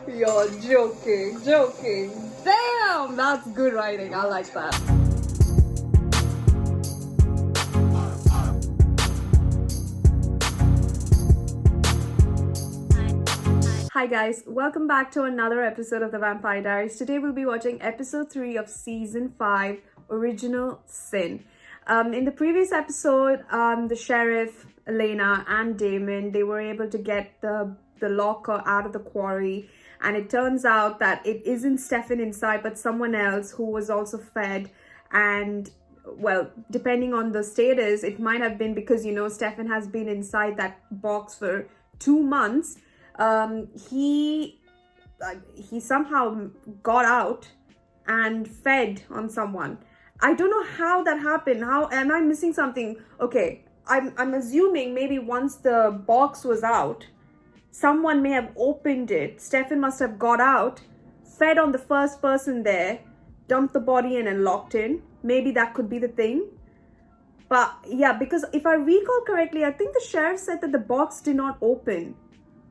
You're joking. Damn, that's good writing. I like that. Hi guys, welcome back to another episode of The Vampire Diaries. Today we'll be watching episode 3 of season 5, Original Sin. In the previous episode, the sheriff, Elena and Damon, they were able to get the locker out of the quarry, and it turns out that it isn't Stefan inside but someone else who was also fed. And well, depending on the status, it might have been because, you know, Stefan has been inside that box for 2 months. He somehow got out and fed on someone. I don't know how that happened. How am I missing something? Okay, I'm assuming maybe once the box was out, someone may have opened it. Stefan must have got out, fed on the first person there, dumped the body in and locked in. Maybe that could be the thing. But yeah, because if I recall correctly, I think the sheriff said that the box did not open.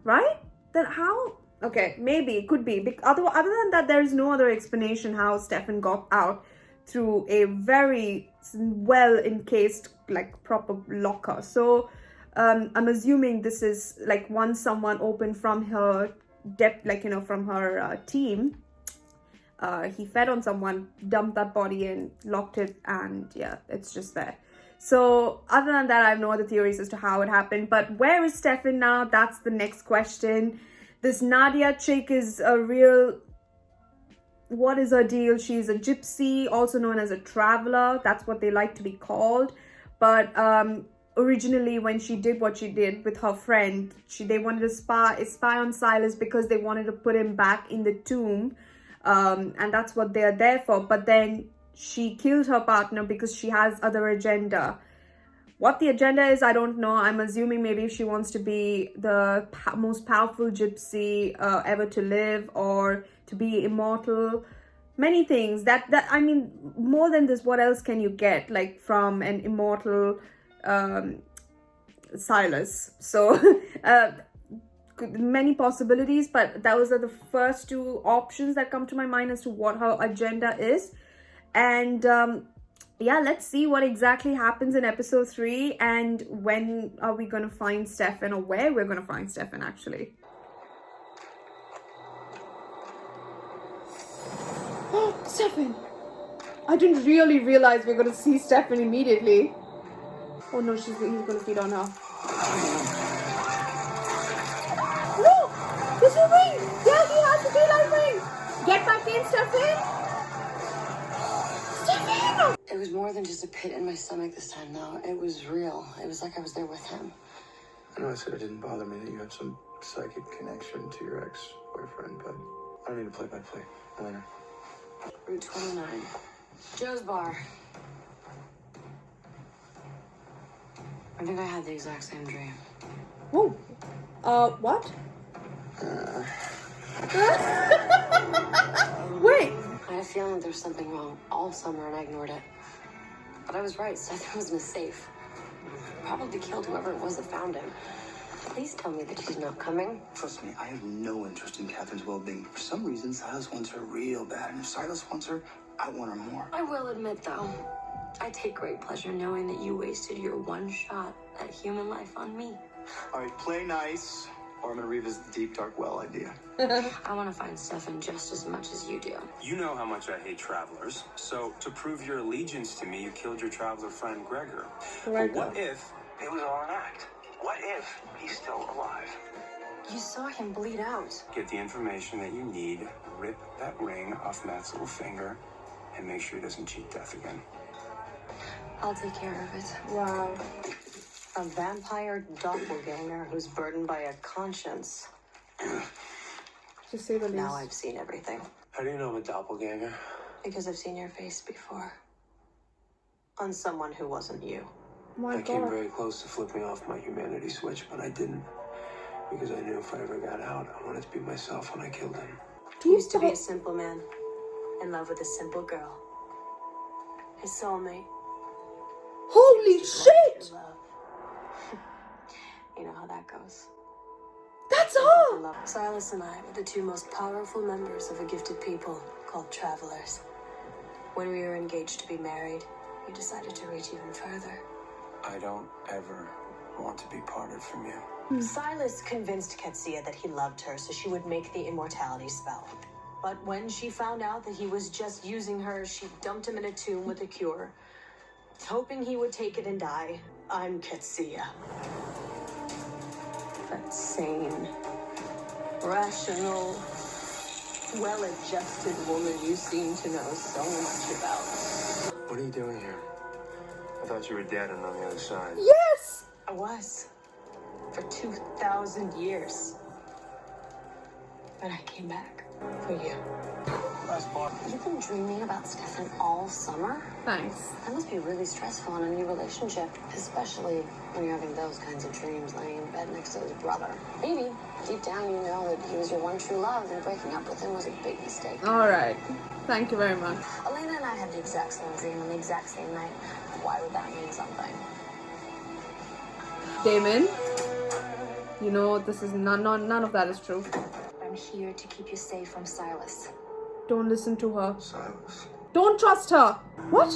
Right? Then how? Okay, maybe it could be. Other than that, there is no other explanation how Stefan got out through a very well encased, like, proper locker. So I'm assuming this is like once someone opened from her depth, like, you know, from her team. He fed on someone, dumped that body in, locked it, and yeah, it's just there. So other than that, I have no other theories as to how it happened. But where is Stefan now? That's the next question. This Nadia chick is a real... What is her deal? She's a gypsy, also known as a traveler. That's what they like to be called. But originally, when she did what she did with her friend, they wanted to spy on Silas because they wanted to put him back in the tomb. And that's what they're there for. But then she killed her partner because she has other agenda. What the agenda is, I don't know. I'm assuming maybe she wants to be the most powerful gypsy ever to live, or to be immortal. Many things. That I mean, more than this, what else can you get, like, from an immortal Silas? So many possibilities, but those are the first two options that come to my mind as to what her agenda is. And yeah, let's see what exactly happens in episode 3, and when are we going to find Stefan, or where we're going to find Stefan, actually. Oh, Stefan! I didn't really realize we're going to see Stefan immediately. Oh no, he's going to feed on her. No! There's a ring! Yeah, he has a daylight ring! Get back in, Stefan! Stefan! It was more than just a pit in my stomach this time, though. It was real. It was like I was there with him. I know I said it didn't bother me that you have some psychic connection to your ex-boyfriend, but I don't need to play-by-play. Elena. Route 29. Joe's Bar. I think I had the exact same dream. Whoa. What? Wait. I had a feeling that there was something wrong all summer, and I ignored it. But I was right. Stefan was in a safe. Probably killed whoever it was that found him. Please tell me that he's not coming. Trust me, I have no interest in Catherine's well-being. For some reason, Silas wants her real bad, and if Silas wants her, I want her more. I will admit, though, I take great pleasure knowing that you wasted your one shot at human life on me. All right, play nice, or I'm gonna revisit the deep, dark well idea. I want to find Stefan just as much as you do. You know how much I hate travelers, so to prove your allegiance to me, you killed your traveler friend Gregor. But what if It was all an act. What if he's still alive? You saw him bleed out. get the information that you need, rip that ring off Matt's little finger, and make sure he doesn't cheat death again? I'll take care of it. Wow. A vampire doppelganger who's burdened by a conscience. To say the least. Now I've seen everything. How do you know I'm a doppelganger? Because I've seen your face before. On someone who wasn't you. My I came God. very close to flipping off my humanity switch, but I didn't. Because I knew if I ever got out, I wanted to be myself when I killed him. He used to be a simple man, in love with a simple girl. His soulmate. Holy shit! Love. You know how that goes. That's That's her! Silas and I were the two most powerful members of a gifted people called Travelers. When we were engaged to be married, we decided to reach even further. I don't ever want to be parted from you. Silas convinced Ketsia that he loved her so she would make the immortality spell. But when she found out that he was just using her, she dumped him in a tomb with a cure, hoping he would take it and die. I'm Ketsia. That sane, rational, well-adjusted woman you seem to know so much about. What are you doing here? I thought you were dead and on the other side. Yes! I was. For 2,000 years. But I came back for you. You've been dreaming about Stefan all summer? Thanks. That must be really stressful in a new relationship, especially when you're having those kinds of dreams laying in bed next to his brother. Maybe, deep down, you know that he was your one true love and breaking up with him was a big mistake. Alright. Thank you very much. Elena and I had the exact same dream on the exact same night. Why would that mean something? Damon, you know this is none of that is true. I'm here to keep you safe from Silas. Don't listen to her. Silas. Don't trust her. What?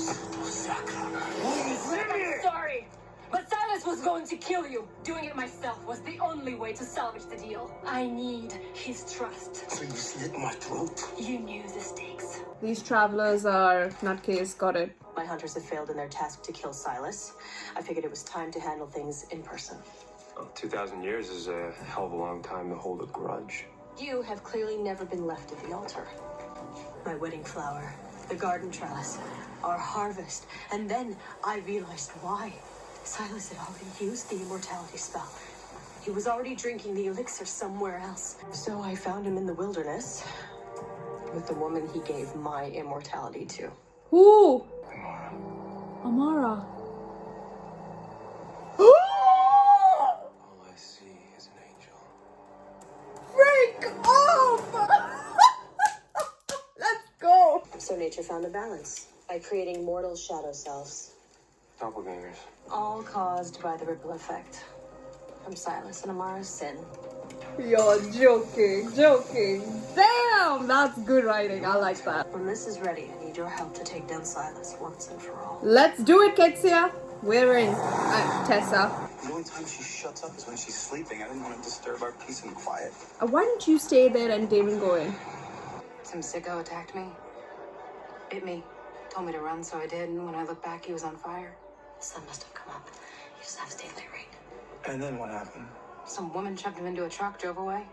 Sorry, but Silas was going to kill you. Doing it myself was the only way to salvage the deal. I need his trust. So you slit my throat? You knew the stakes. These travelers are nutcase. Got it. My hunters have failed in their task to kill Silas. I figured it was time to handle things in person. Well, 2,000 years is a hell of a long time to hold a grudge. You have clearly never been left at the altar. My wedding flower, the garden trellis, our harvest, and then I realized why. Silas had already used the immortality spell. He was already drinking the elixir somewhere else. So I found him in the wilderness with the woman he gave my immortality to. Who? Amara. All I see is an angel. Freak off! Let's go. So nature found a balance by creating mortal shadow selves, Doppelgangers. all caused by the ripple effect from Silas and Amara's sin. You're joking. Damn, that's good writing. I like that. When this is ready, I need your help to take down Silas once and for all. Let's do it, Ketsia. We're in. Tessa. The only time she shuts up is when she's sleeping. I didn't want to disturb our peace and quiet. Why don't you stay there and Damon go in? Some sicko attacked me. Bit me. Told me to run, so I did, and when I looked back, he was on fire. The sun must have come up. You just have to stay clear, right? And then what happened? Some woman shoved him into a truck, drove away.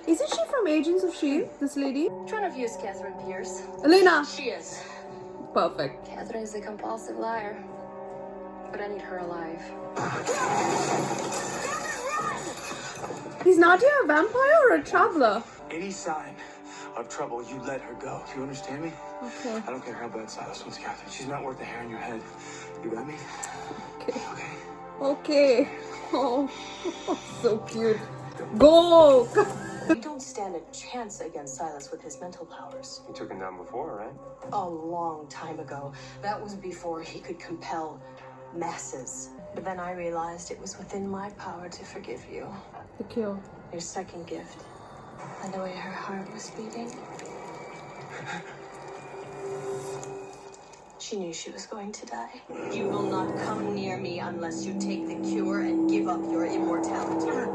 Isn't she from Agents of S.H.I.E.L.D., this lady? Which one of you is Catherine Pierce? Elena. She is. Perfect. Catherine is a compulsive liar. But I need her alive. Is Nadia a vampire or a traveler? Any sign of trouble, you let her go. Do you understand me? Okay. I don't care how bad Silas wants Catherine. She's not worth the hair in your head. You got me? Okay. Okay. Okay. Oh, so cute. Go! You don't stand a chance against Silas with his mental powers. You took him down before, right? A long time ago. That was before he could compel masses. But then I realized it was within my power to forgive you. The cure. Your second gift. And the way her heart was beating. She knew she was going to die. You will not come near me unless you take the cure and give up your immortality.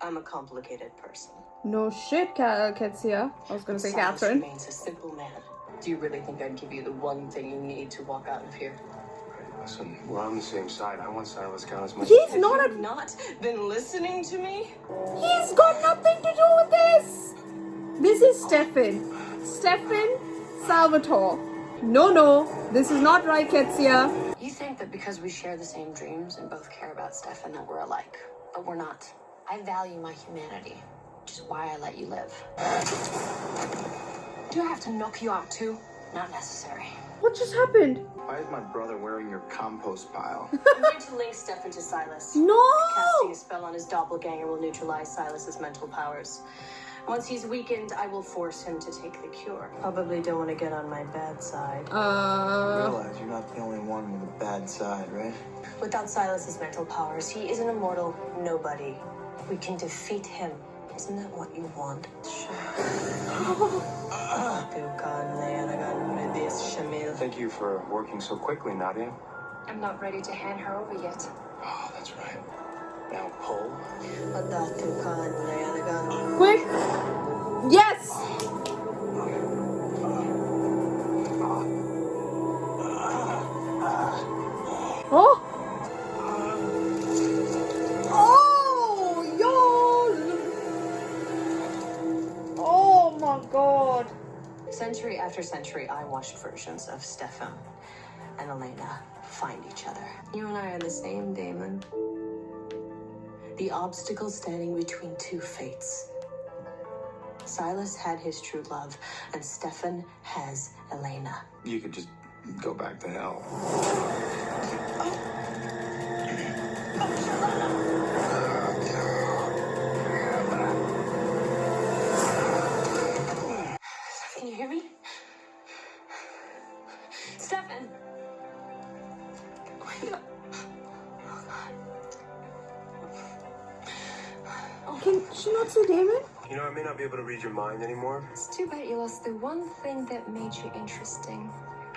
I'm a complicated person. No shit, Ketsia. I was gonna say Silas Catherine. remains a simple man. Do you really think I'd give you the one thing you need to walk out of here? Listen, we're on the same side. I want Silas gone as much He's not Have a... you not been listening to me? He's got nothing to do with this. This is Stefan. Stefan Salvatore. No. This is not right, Ketsia. You think that because we share the same dreams and both care about Stefan that we're alike. But we're not. I value my humanity, which is why I let you live. Do I have to knock you out too? Not necessary. What just happened? Why is my brother wearing your compost pile? I'm going to link Stefan to Silas. No! Casting a spell on his doppelganger will neutralize Silas's mental powers. Once he's weakened, I will force him to take the cure. Probably don't want to get on my bad side. Realize you're not the only one with a bad side, right? Without Silas's mental powers, he is an immortal nobody. We can defeat him Isn't that what you want? Thank you for working so quickly, Nadia. I'm not ready to hand her over yet. Oh, that's right. Now pull. Quick! Yes! Oh! Oh! Yo! Oh my god! Century after century, I watched versions of Stefan and Elena find each other. You and I are the same, Damon. The obstacle standing between two fates. Silas had his true love, and Stefan has Elena. You could just go back to hell. Can you hear me? Stefan! Can she not see Damon? You know, I may not be able to read your mind anymore, It's too bad you lost the one thing that made you interesting.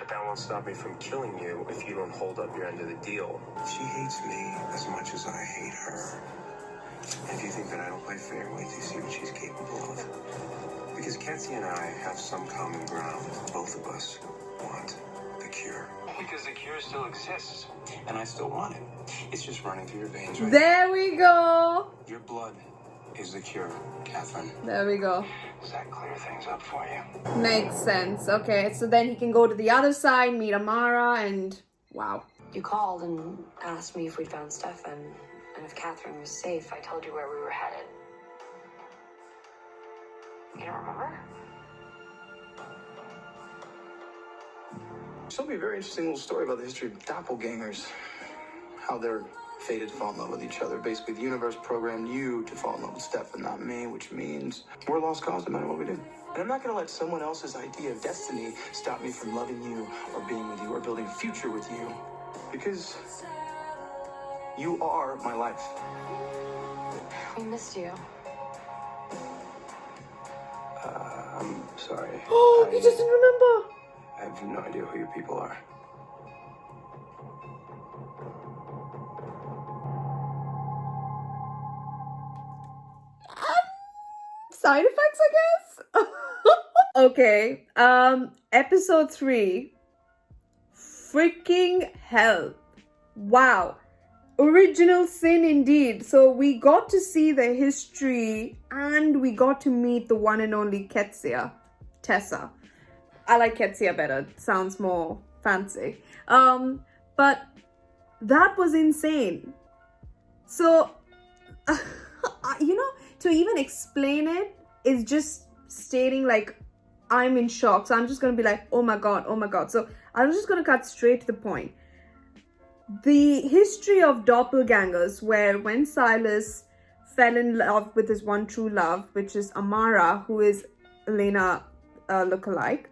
but that won't stop me from killing you if you don't hold up your end of the deal. She hates me as much as I hate her. If you think that I don't play fair, wait till you see what she's capable of. Because Ketsi and I have some common ground. Both of us want the cure. Because the cure still exists. And I still want it. It's just running through your veins right now. There we go! Your blood is the cure, Catherine. There we go. Does that clear things up for you? Makes sense. Okay, so then he can go to the other side, meet Amara, and wow. You called and asked me if we'd found Stefan and if Catherine was safe. I told you where we were headed. You don't remember? She told me a very interesting little story about the history of doppelgangers. How they're fated to fall in love with each other. Basically, the universe programmed you to fall in love with Stefan, not me, which means we're a lost cause no matter what we do. And I'm not going to let someone else's idea of destiny stop me from loving you or being with you or building a future with you. Because you are my life. We missed you. I'm sorry. Oh, he doesn't remember! I have no idea who you people are. Side effects, I guess? Okay, episode 3. Freaking hell. Wow. Original sin indeed. So we got to see the history and we got to meet the one and only Tessa. I like Ketsia better. It sounds more fancy. But that was insane. So, to even explain it is just stating like, I'm in shock. So I'm just going to be like, oh my God. So I'm just going to cut straight to the point. The history of doppelgangers, where when Silas fell in love with his one true love, which is Amara, who is Elena lookalike,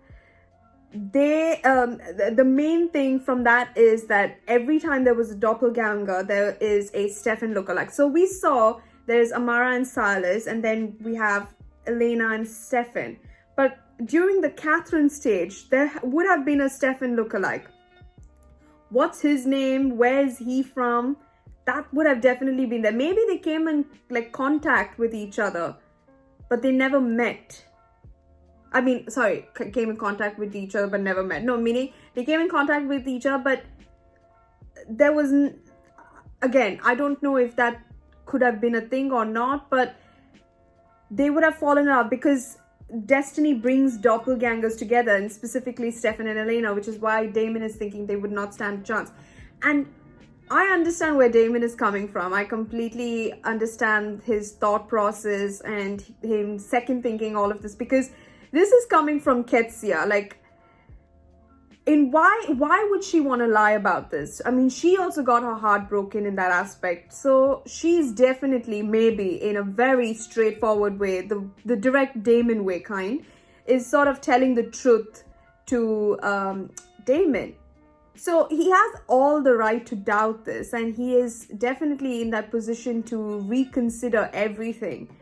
the main thing from that is that every time there was a doppelganger, there is a Stefan lookalike. So we saw there's Amara and Silas, and then we have Elena and Stefan. But during the Catherine stage, there would have been a Stefan lookalike. What's his name? Where is he from? That would have definitely been there. Maybe they came in like contact with each other, but they never met. I mean, sorry, came in contact with each other but never met. No, meaning they came in contact with each other, but there wasn't. Again, I don't know if that could have been a thing or not, but they would have fallen out because destiny brings doppelgangers together, and specifically Stefan and Elena, which is why Damon is thinking they would not stand a chance. And I understand where Damon is coming from. I completely understand his thought process and him second thinking all of this, because this is coming from Ketsia. Like, in why would she want to lie about this? I mean, she also got her heart broken in that aspect. So she's definitely, maybe in a very straightforward way, the direct Damon way kind, is sort of telling the truth to Damon. So he has all the right to doubt this, and he is definitely in that position to reconsider everything.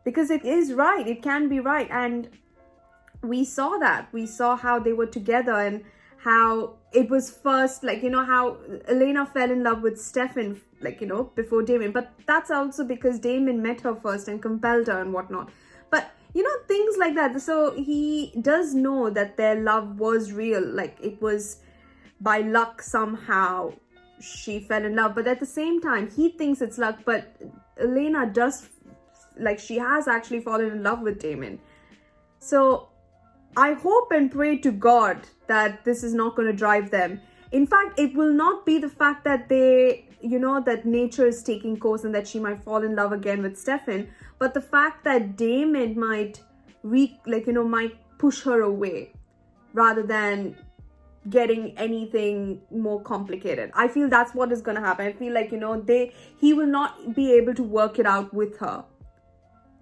because it is right, it can be right. And we saw how they were together, and how it was first, like, you know, how Elena fell in love with Stefan, like, you know, before Damon. But that's also because Damon met her first and compelled her and whatnot. But, you know, things like that. So he does know that their love was real. Like, it was by luck somehow she fell in love. But at the same time, he thinks it's luck. But Elena does, like, she has actually fallen in love with Damon. So I hope and pray to God that this is not going to drive them. In fact, it will not be the fact that they, you know, that nature is taking course and that she might fall in love again with Stefan, but the fact that Damon might might push her away rather than getting anything more complicated. I feel that's what is going to happen. I feel like, you know, he will not be able to work it out with her,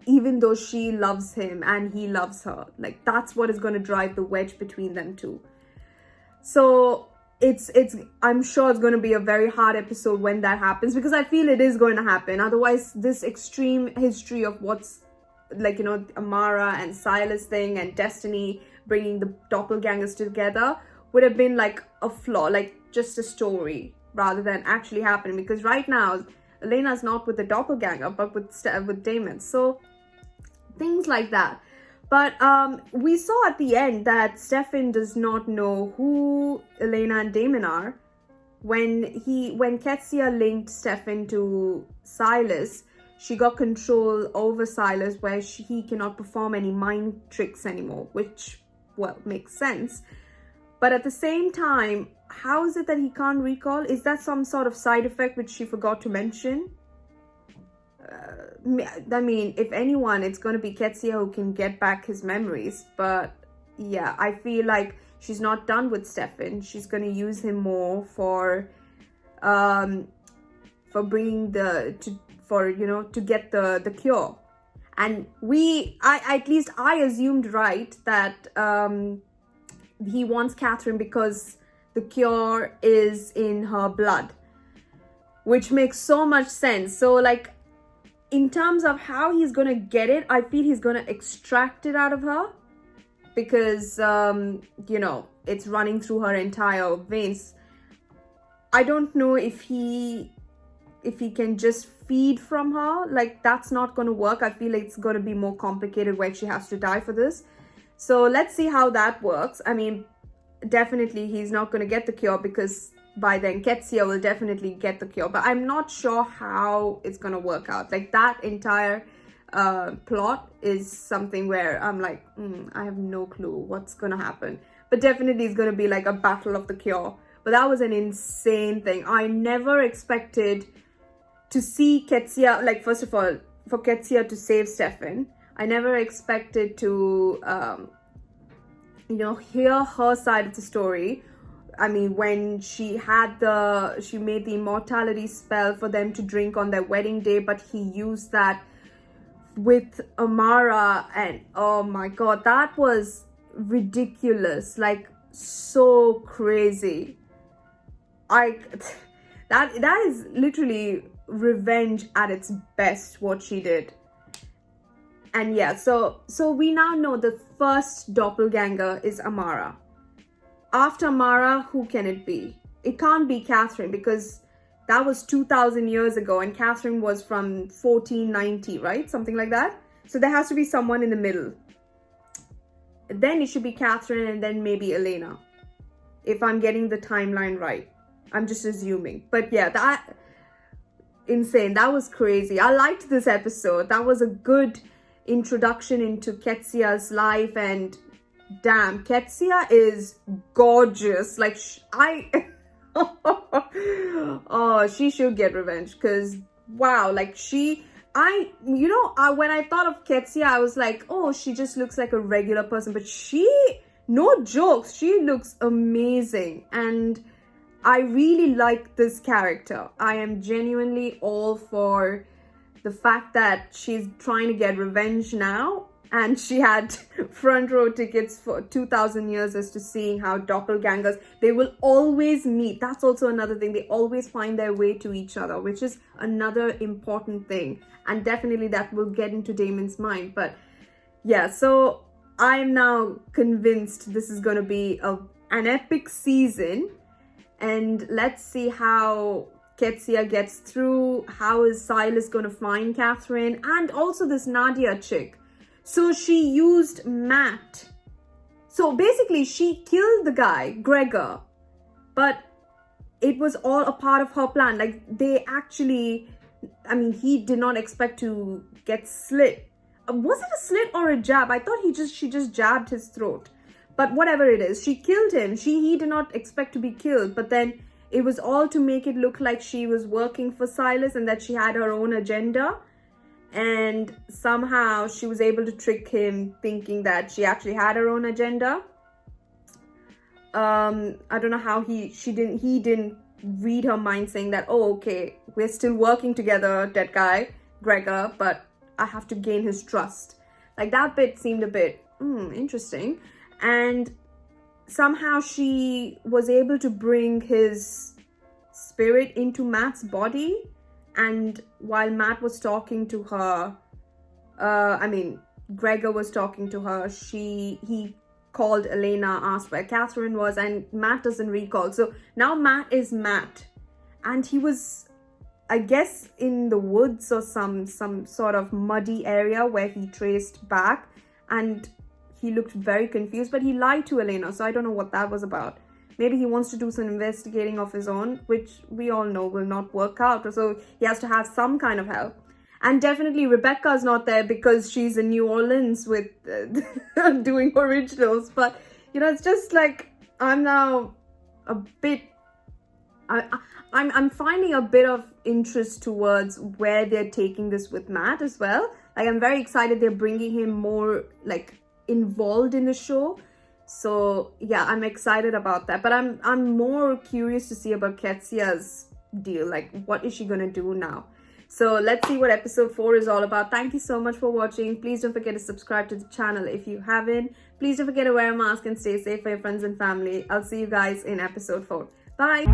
even though she loves him and he loves her. Like, that's what is going to drive the wedge between them two. So I'm sure it's going to be a very hard episode when that happens, because I feel it is going to happen. Otherwise, this extreme history of what's, like, you know, Amara and Silas thing and Destiny bringing the doppelgangers together would have been like a flaw, like just a story rather than actually happening. Because right now, Elena's not with the doppelganger, but with Damon. So things like that. But we saw at the end that Stefan does not know who Elena and Damon are. When Ketsia linked Stefan to Silas, she got control over Silas, where he cannot perform any mind tricks anymore, which, well, makes sense. But at the same time, how is it that he can't recall? Is that some sort of side effect which she forgot to mention? I mean, if anyone, it's going to be Ketsia who can get back his memories. But yeah, I feel like she's not done with Stefan. She's going to use him more for bringing to get the cure. And I assumed right that he wants Catherine because the cure is in her blood, which makes so much sense. So, like, in terms of how he's going to get it, I feel he's going to extract it out of her, because, it's running through her entire veins. I don't know if he can just feed from her. Like, that's not going to work. I feel like it's going to be more complicated where she has to die for this. So let's see how that works. I mean, definitely he's not going to get the cure, because by then Ketsia will definitely get the cure. But I'm not sure how it's going to work out. Like, that entire plot is something where I'm like, I have no clue what's going to happen. But definitely it's going to be like a battle of the cure. But that was an insane thing. I never expected to see Ketsia, like, first of all, for Ketsia to save Stefan. I never expected to, hear her side of the story. I mean, when she made the immortality spell for them to drink on their wedding day, but he used that with Amara, and oh my God, that was ridiculous, like, so crazy. That is literally revenge at its best, what she did. And yeah, so we now know the first doppelganger is Amara. After Amara, who can it be? It can't be Catherine, because that was 2,000 years ago, and Catherine was from 1490, right? Something like that. So there has to be someone in the middle. Then it should be Catherine, and then maybe Elena, if I'm getting the timeline right. I'm just assuming. But yeah, that insane. That was crazy. I liked this episode. That was a good introduction into Ketsia's life, and damn, Ketsia is gorgeous. Like, oh, she should get revenge, because wow, like, when I thought of Ketsia, I was like, oh, she just looks like a regular person, but no jokes, she looks amazing. And I really like this character. I am genuinely all for the fact that she's trying to get revenge now. and she had front row tickets for 2000 years as to seeing how doppelgangers, they will always meet. That's also another thing. They always find their way to each other, which is another important thing, and definitely that will get into Damon's mind. But yeah, so I'm now convinced this is going to be an epic season, and let's see how Qetsiyah gets through. How is Silas going to find Catherine, and also this Nadia chick? So she used Matt. So basically she killed the guy, Gregor, but it was all a part of her plan. Like, they actually, I mean, he did not expect to get slit. Was it a slit or a jab? I thought she just jabbed his throat. But whatever it is, she killed him. He did not expect to be killed, but then it was all to make it look like she was working for Silas and that she had her own agenda. And somehow she was able to trick him thinking that she actually had her own agenda. I don't know how he didn't read her mind, saying that, oh, okay, we're still working together, that guy, Gregor, but I have to gain his trust. Like, that bit seemed a bit interesting. And somehow she was able to bring his spirit into Matt's body. And while Matt was talking to her, Gregor was talking to her, he called Elena, asked where Catherine was, and Matt doesn't recall. So now Matt is Matt. And he was, I guess, in the woods or some sort of muddy area where he traced back. And he looked very confused, but he lied to Elena. So I don't know what that was about. Maybe he wants to do some investigating of his own, which we all know will not work out. So he has to have some kind of help. And definitely Rebecca's not there because she's in New Orleans with doing originals. But, you know, it's just like, I'm now a bit... I'm finding a bit of interest towards where they're taking this with Matt as well. Like, I'm very excited they're bringing him more, like, involved in the show. So yeah, I'm excited about that. But I'm more curious to see about Qetsiyah's deal. Like, what is she gonna do now? So let's see what episode 4 is all about. Thank you so much for watching. Please don't forget to subscribe to the channel if you haven't. Please don't forget to wear a mask and stay safe for your friends and family. I'll see you guys in episode 4. Bye.